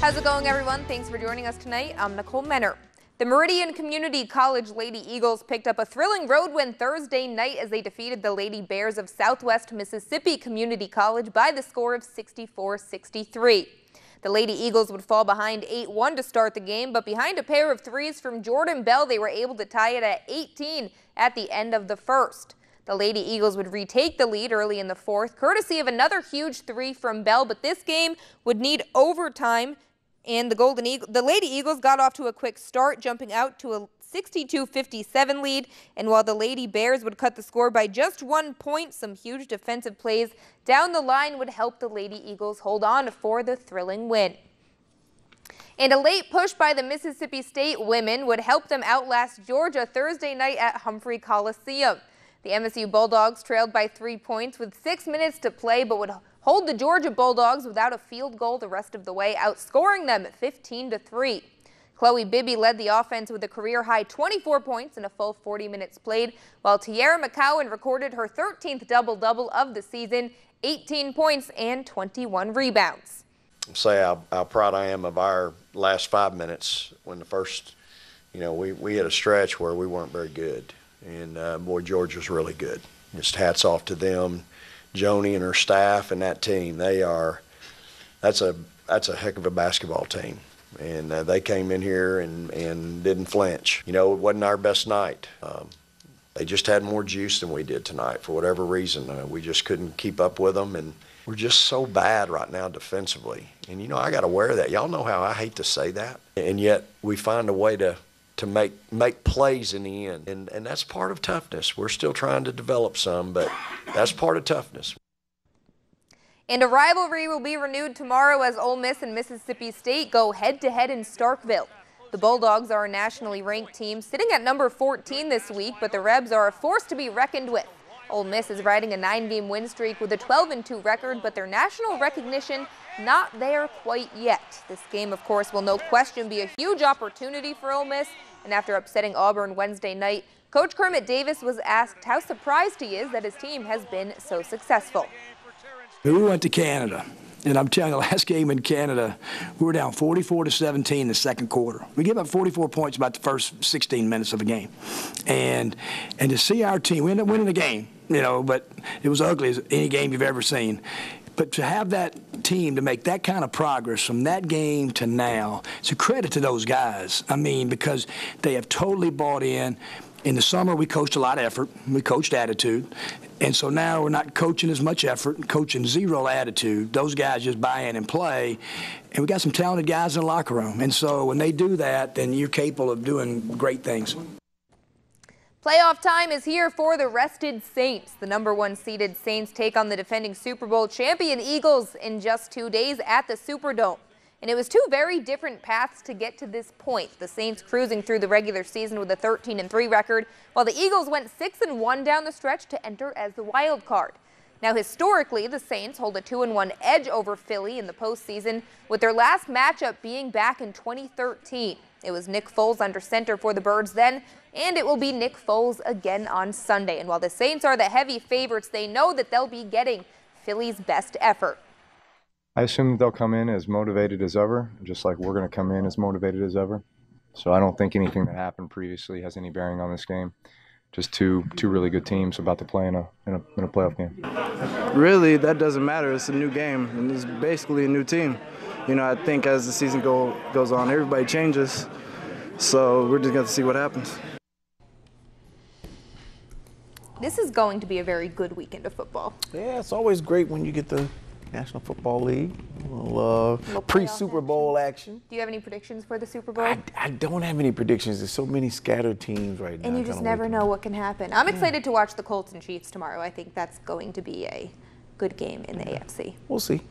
How's it going, everyone? Thanks for joining us tonight. I'm Nicole Menner. The Meridian Community College Lady Eagles picked up a thrilling road win Thursday night as they defeated the Lady Bears of Southwest Mississippi Community College by the score of 64-63. The Lady Eagles would fall behind 8-1 to start the game, but behind a pair of threes from Jordan Bell, they were able to tie it at 18 at the end of the first. The Lady Eagles would retake the lead early in the fourth, courtesy of another huge three from Bell, but this game would need overtime, and the Lady Eagles got off to a quick start, jumping out to a 62-57 lead, and while the Lady Bears would cut the score by just 1 point, some huge defensive plays down the line would help the Lady Eagles hold on for the thrilling win. And a late push by the Mississippi State women would help them outlast Georgia Thursday night at Humphrey Coliseum. The MSU Bulldogs trailed by 3 points with 6 minutes to play, but would hold the Georgia Bulldogs without a field goal the rest of the way, outscoring them 15-3. Chloe Bibby led the offense with a career-high 24 points in a full 40 minutes played, while Tiara McCowan recorded her 13th double-double of the season, 18 points and 21 rebounds. Say how proud I am of our last 5 minutes when the first, we had a stretch where we weren't very good. And boy, Georgia's really good. Just hats off to them, Joni and her staff and that team. That's a heck of a basketball team. And they came in here and didn't flinch. It wasn't our best night. They just had more juice than we did tonight for whatever reason. We just couldn't keep up with them, and we're just so bad right now defensively. And I got to wear that. Y'all know how I hate to say that, and yet we find a way to make plays in the end, and that's part of toughness. We're still trying to develop some, but that's part of toughness. And a rivalry will be renewed tomorrow as Ole Miss and Mississippi State go head-to-head in Starkville. The Bulldogs are a nationally ranked team sitting at number 14 this week, but the Rebs are a force to be reckoned with. Ole Miss is riding a 9-game win streak with a 12-2 record, but their national recognition not there quite yet. This game, of course, will no question be a huge opportunity for Ole Miss, and after upsetting Auburn Wednesday night, Coach Kermit Davis was asked how surprised he is that his team has been so successful. We went to Canada, and I'm telling you, the last game in Canada, we were down 44-17 in the second quarter. We gave up 44 points about the first 16 minutes of the game. And to see our team, we ended up winning the game, but it was ugly as any game you've ever seen. But to have that team to make that kind of progress from that game to now, it's a credit to those guys. I mean, because they have totally bought in. In the summer, we coached a lot of effort. We coached attitude. And so now we're not coaching as much effort, coaching zero attitude. Those guys just buy in and play. And we got some talented guys in the locker room. And so when they do that, then you're capable of doing great things. Playoff time is here for the rested Saints. The number 1 seeded Saints take on the defending Super Bowl champion Eagles in just 2 days at the Superdome. And it was 2 very different paths to get to this point. The Saints cruising through the regular season with a 13-3 record, while the Eagles went 6-1 down the stretch to enter as the wild card. Now, historically, the Saints hold a 2-1 edge over Philly in the postseason, with their last matchup being back in 2013. It was Nick Foles under center for the Birds then, and it will be Nick Foles again on Sunday. And while the Saints are the heavy favorites, they know that they'll be getting Philly's best effort. I assume that they'll come in as motivated as ever, just like we're going to come in as motivated as ever. So I don't think anything that happened previously has any bearing on this game. Just two really good teams about to play in a playoff game. Really, that doesn't matter. It's a new game, and it's basically a new team. I think as the season goes on, everybody changes. So we're just going to see what happens. This is going to be a very good weekend of football. Yeah, it's always great when you get the National Football League, a little pre-Super Bowl action. Do you have any predictions for the Super Bowl? I don't have any predictions. There's so many scattered teams right now. And you just never know what can happen. I'm excited to watch the Colts and Chiefs tomorrow. I think that's going to be a good game in the AFC. We'll see.